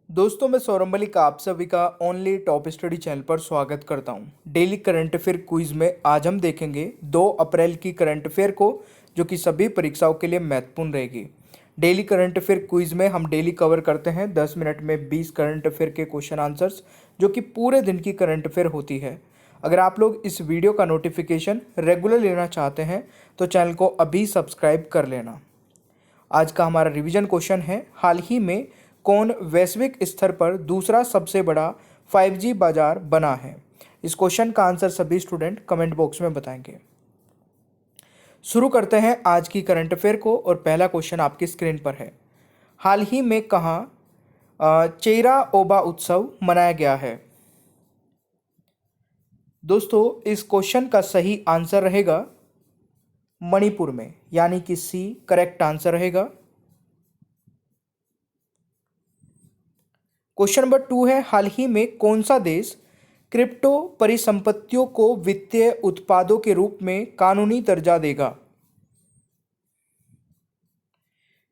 दोस्तों, मैं सौरभ मलिक आप सभी का ओनली टॉप स्टडी चैनल पर स्वागत करता हूं। डेली करंट अफेयर क्विज में आज हम देखेंगे 2 अप्रैल की करंट अफेयर को, जो कि सभी परीक्षाओं के लिए महत्वपूर्ण रहेगी। डेली करंट अफेयर क्विज में हम डेली कवर करते हैं 10 मिनट में 20 करंट अफेयर के क्वेश्चन आंसर्स, जो कि पूरे दिन की करंट अफेयर होती है। अगर आप लोग इस वीडियो का नोटिफिकेशन रेगुलर लेना चाहते हैं तो चैनल को अभी सब्सक्राइब कर लेना। आज का हमारा रिवीजन क्वेश्चन है, हाल ही में कौन वैश्विक स्तर पर दूसरा सबसे बड़ा 5G बाजार बना है। इस क्वेश्चन का आंसर सभी स्टूडेंट कमेंट बॉक्स में बताएंगे। शुरू करते हैं आज की करंट अफेयर को और पहला क्वेश्चन आपकी स्क्रीन पर है। हाल ही में कहाँ चेरा ओबा उत्सव मनाया गया है। दोस्तों, इस क्वेश्चन का सही आंसर रहेगा मणिपुर में, यानी कि सी करेक्ट आंसर रहेगा। क्वेश्चन नंबर 2 है, हाल ही में कौन सा देश क्रिप्टो परिसंपत्तियों को वित्तीय उत्पादों के रूप में कानूनी दर्जा देगा।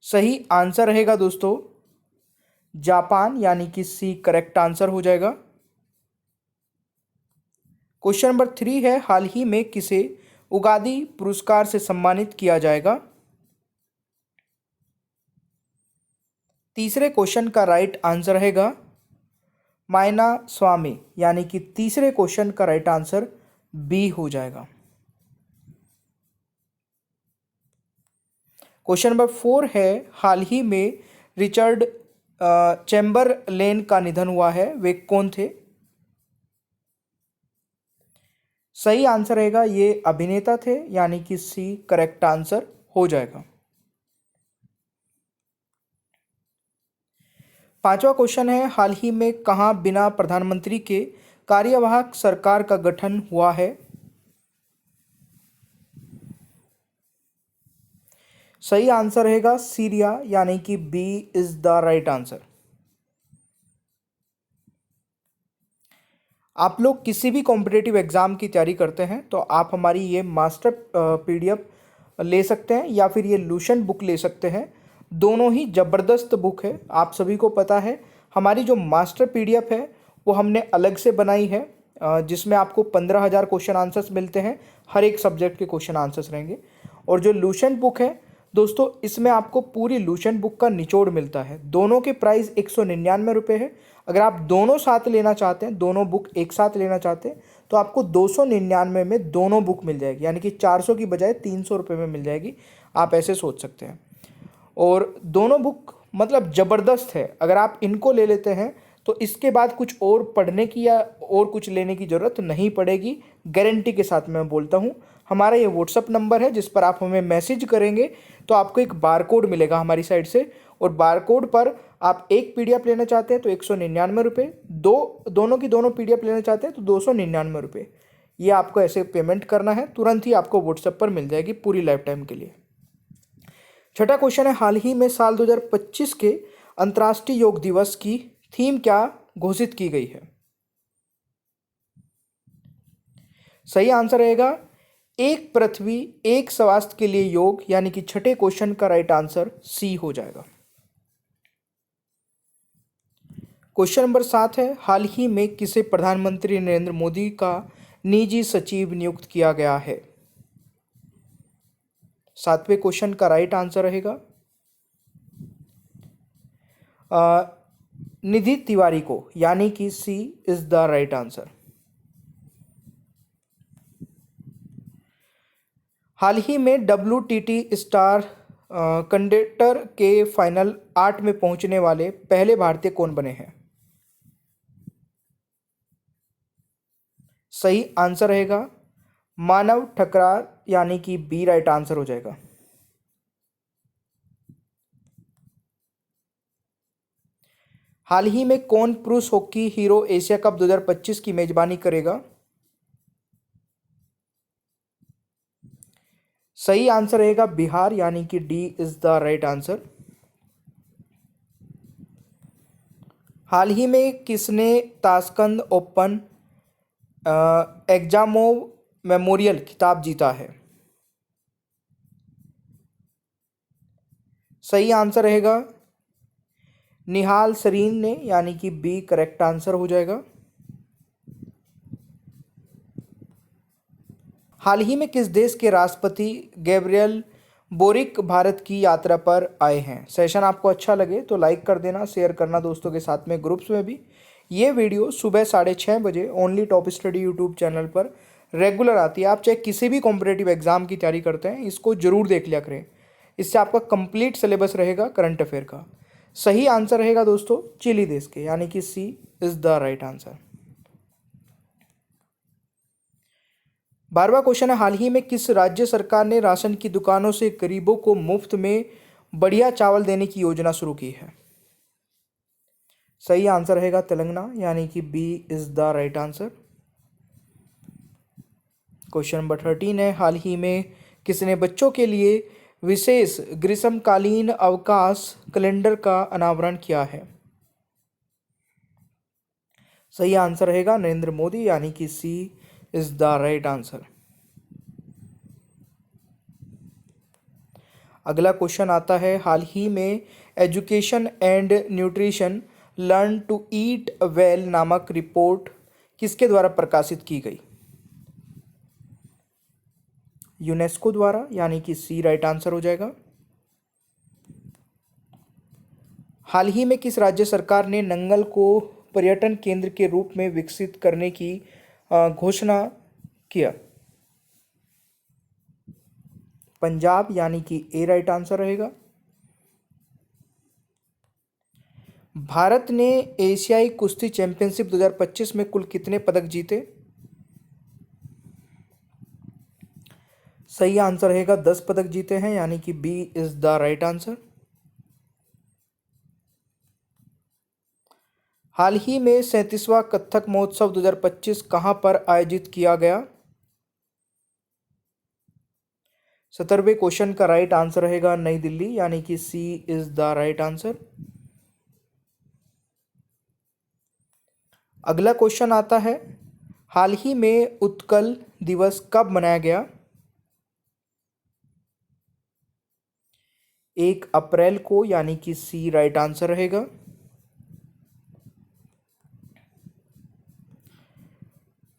सही आंसर रहेगा दोस्तों जापान, यानी कि सी करेक्ट आंसर हो जाएगा। क्वेश्चन नंबर 3 है, हाल ही में किसे उगादी पुरस्कार से सम्मानित किया जाएगा। तीसरे क्वेश्चन का राइट आंसर रहेगा मायना स्वामी, यानी कि तीसरे क्वेश्चन का राइट आंसर बी हो जाएगा। क्वेश्चन नंबर 4 है, हाल ही में रिचर्ड चैम्बरलेन का निधन हुआ है, वे कौन थे। सही आंसर रहेगा ये अभिनेता थे, यानी कि सी करेक्ट आंसर हो जाएगा। पांचवा क्वेश्चन है, हाल ही में कहाँ बिना प्रधानमंत्री के कार्यवाहक सरकार का गठन हुआ है। सही आंसर रहेगा सीरिया, यानी कि B is the right answer. आप लोग किसी भी कॉम्पिटेटिव एग्जाम की तैयारी करते हैं तो आप हमारी ये मास्टर पीडीएफ ले सकते हैं या फिर ये लुशन बुक ले सकते हैं। दोनों ही ज़बरदस्त बुक है। आप सभी को पता है हमारी जो मास्टर पीडीएफ है वो हमने अलग से बनाई है, जिसमें आपको 15,000 क्वेश्चन आंसर्स मिलते हैं। हर एक सब्जेक्ट के क्वेश्चन आंसर्स रहेंगे। और जो लुशन बुक है दोस्तों, इसमें आपको पूरी लुशन बुक का निचोड़ मिलता है। दोनों के प्राइस 199 रुपये है। अगर आप दोनों साथ लेना चाहते हैं, दोनों बुक एक साथ लेना चाहते हैं, तो आपको 299 में दोनों बुक मिल जाएगी, यानी कि 400 की बजाय 300 रुपये में मिल जाएगी। आप ऐसे सोच सकते हैं। और दोनों बुक मतलब ज़बरदस्त है। अगर आप इनको ले लेते हैं तो इसके बाद कुछ और पढ़ने की या और कुछ लेने की ज़रूरत नहीं पड़ेगी, गारंटी के साथ मैं बोलता हूँ। हमारा ये व्हाट्सअप नंबर है जिस पर आप हमें मैसेज करेंगे तो आपको एक बारकोड मिलेगा हमारी साइड से, और बारकोड पर आप एक पीडीएफ लेना चाहते हैं तो 199 रुपये, दोनों की दोनों पीडीएफ लेना चाहते हैं तो 299 रुपये। ये आपको ऐसे पेमेंट करना है, तुरंत ही आपको व्हाट्सएप पर मिल जाएगी पूरी लाइफ टाइम के लिए। छठा क्वेश्चन है, हाल ही में साल 2025 के अंतर्राष्ट्रीय योग दिवस की थीम क्या घोषित की गई है। सही आंसर रहेगा एक पृथ्वी एक स्वास्थ्य के लिए योग, यानी कि छठे क्वेश्चन का राइट आंसर सी हो जाएगा। क्वेश्चन नंबर 7 है, हाल ही में किसे प्रधानमंत्री नरेंद्र मोदी का निजी सचिव नियुक्त किया गया है। सातवें क्वेश्चन का राइट आंसर रहेगा निधि तिवारी को, यानी कि C is the right answer. हाल ही में WTT स्टार कंडक्टर के फाइनल 8 में पहुंचने वाले पहले भारतीय कौन बने हैं। सही आंसर रहेगा मानव ठकरार, यानी कि बी राइट आंसर हो जाएगा। हाल ही में कौन पुरुष हॉकी हीरो एशिया कप 2025 की मेजबानी करेगा। सही आंसर रहेगा बिहार, यानी कि D is the right answer. हाल ही में किसने ताशकंद ओपन एग्जामोव मेमोरियल खिताब जीता है। सही आंसर रहेगा निहाल सरीन ने, यानी कि बी करेक्ट आंसर हो जाएगा। हाल ही में किस देश के राष्ट्रपति गैब्रियल बोरिक भारत की यात्रा पर आए हैं? सेशन आपको अच्छा लगे तो लाइक कर देना, शेयर करना दोस्तों के साथ में, ग्रुप्स में भी। ये वीडियो सुबह 6:30 बजे only top study YouTube channel पर रेगुलर आती है। आप चाहे किसी भी कॉम्पिटेटिव एग्जाम की तैयारी करते हैं, इसको जरूर देख लिया करें। इससे आपका कंप्लीट सिलेबस रहेगा करंट अफेयर का। सही आंसर रहेगा दोस्तों चिली देश के, यानी कि C is the right answer. 12वां क्वेश्चन है, हाल ही में किस राज्य सरकार ने राशन की दुकानों से गरीबों को मुफ्त में बढ़िया चावल देने की योजना शुरू की है? सही आंसर रहेगा तेलंगाना, यानी कि B is the right answer. Question number 13 है, हाल ही में किसने बच्चों के लिए विशेष ग्रीष्मकालीन अवकाश कैलेंडर का अनावरण किया है? सही आंसर रहेगा नरेंद्र मोदी, यानी कि C is the right answer. अगला क्वेश्चन आता है, हाल ही में education and nutrition learn to eat well नामक रिपोर्ट किसके द्वारा प्रकाशित की गई? यूनेस्को द्वारा, यानी कि सी राइट आंसर हो जाएगा। हाल ही में किस राज्य सरकार ने नंगल को पर्यटन केंद्र के रूप में विकसित करने की घोषणा किया? पंजाब, यानी कि ए राइट आंसर रहेगा। भारत ने एशियाई कुश्ती चैंपियनशिप 2025 में कुल कितने पदक जीते? सही आंसर रहेगा 10 पदक जीते हैं, यानी कि B is the right answer. हाल ही में 37वां कथक महोत्सव 2025 कहां पर आयोजित किया गया? 17वें क्वेश्चन का राइट आंसर रहेगा नई दिल्ली, यानी कि C is the right answer. अगला क्वेश्चन आता है, हाल ही में उत्कल दिवस कब मनाया गया? 1 अप्रैल को, यानी कि सी राइट आंसर रहेगा।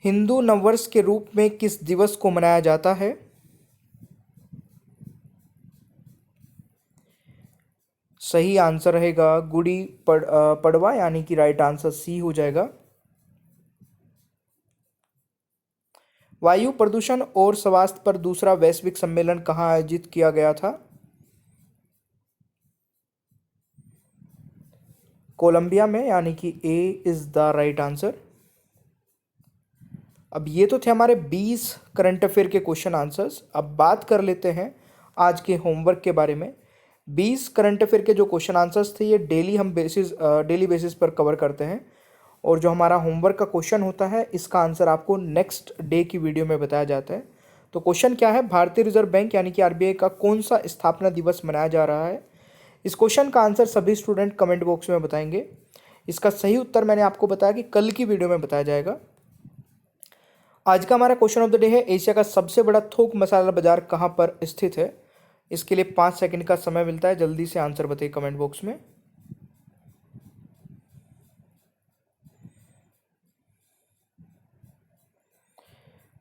हिंदू नववर्ष के रूप में किस दिवस को मनाया जाता है? सही आंसर रहेगा गुड़ी पड़वा, यानी कि राइट आंसर सी हो जाएगा। वायु प्रदूषण और स्वास्थ्य पर दूसरा वैश्विक सम्मेलन कहाँ आयोजित किया गया था? कोलंबिया में, यानी कि ए इज द राइट आंसर। अब ये तो थे हमारे 20 करंट अफेयर के क्वेश्चन आंसर्स। अब बात कर लेते हैं आज के होमवर्क के बारे में। 20 करंट अफेयर के जो क्वेश्चन आंसर्स थे ये डेली बेसिस पर कवर करते हैं, और जो हमारा होमवर्क का क्वेश्चन होता है इसका आंसर आपको नेक्स्ट डे की वीडियो में बताया जाता है। तो क्वेश्चन क्या है, भारतीय रिजर्व बैंक यानी कि आरबीआई का कौन सा स्थापना दिवस मनाया जा रहा है? इस क्वेश्चन का आंसर सभी स्टूडेंट कमेंट बॉक्स में बताएंगे। इसका सही उत्तर मैंने आपको बताया कि कल की वीडियो में बताया जाएगा। आज का हमारा क्वेश्चन ऑफ द डे है, एशिया का सबसे बड़ा थोक मसाला बाजार कहाँ पर स्थित है? इसके लिए 5 सेकंड का समय मिलता है, जल्दी से आंसर बताइए कमेंट बॉक्स में।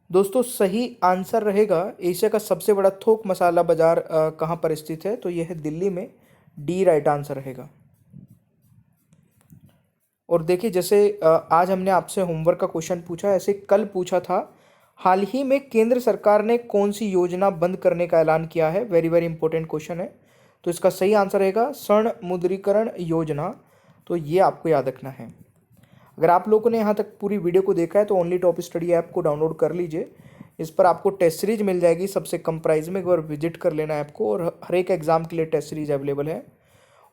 दोस्तों सही आंसर रहेगा, एशिया का सबसे बड़ा थोक मसाला बाजार कहाँ पर स्थित है? तो यह है दिल्ली में, डी राइट आंसर रहेगा। और देखिए जैसे आज हमने आपसे होमवर्क का क्वेश्चन पूछा, ऐसे कल पूछा था, हाल ही में केंद्र सरकार ने कौन सी योजना बंद करने का ऐलान किया है? वेरी वेरी इंपॉर्टेंट क्वेश्चन है। तो इसका सही आंसर रहेगा स्वर्ण मुद्रीकरण योजना। तो ये आपको याद रखना है। अगर आप लोगों ने यहाँ तक पूरी वीडियो को देखा है तो ओनली टॉप स्टडी ऐप को डाउनलोड कर लीजिए। इस पर आपको टेस्ट सीरीज मिल जाएगी सबसे कम प्राइस में, एक बार विजिट कर लेना ऐप को, और हर एक एग्जाम के लिए टेस्ट सीरीज अवेलेबल है।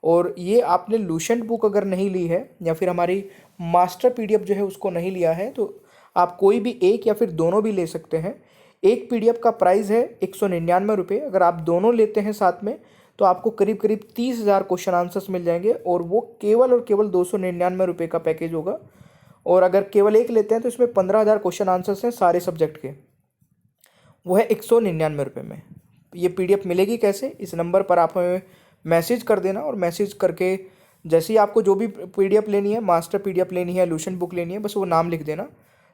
और ये आपने लूसेंट बुक अगर नहीं ली है या फिर हमारी मास्टर पीडीएफ जो है उसको नहीं लिया है, तो आप कोई भी एक या फिर दोनों भी ले सकते हैं। एक पीडीएफ का प्राइस है 199 रुपये। अगर आप दोनों लेते हैं साथ में तो आपको करीब करीब 30,000 क्वेश्चन आंसर्स मिल जाएंगे, और वो केवल और केवल 299 रुपये का पैकेज होगा। और अगर केवल एक लेते हैं तो इसमें 15,000 क्वेश्चन आंसर्स हैं सारे सब्जेक्ट के, वो है 199 रुपये में। ये पीडीएफ मिलेगी कैसे? इस नंबर पर आप हमें मैसेज कर देना, और मैसेज करके जैसे ही आपको जो भी PDF लेनी है, मास्टर PDF लेनी है, लूशन बुक लेनी है, बस वो नाम लिख देना,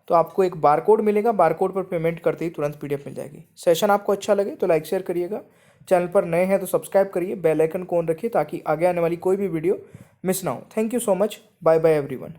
तो आपको एक बारकोड मिलेगा, बारकोड पर पेमेंट करते ही तुरंत PDF मिल जाएगी। सेशन आपको अच्छा लगे तो लाइक शेयर करिएगा, चैनल पर नए हैं तो सब्सक्राइब करिए, बेल आइकन को ऑन रखिए ताकि आगे आने वाली कोई भी वीडियो मिस ना हो। Thank you so much, bye bye everyone.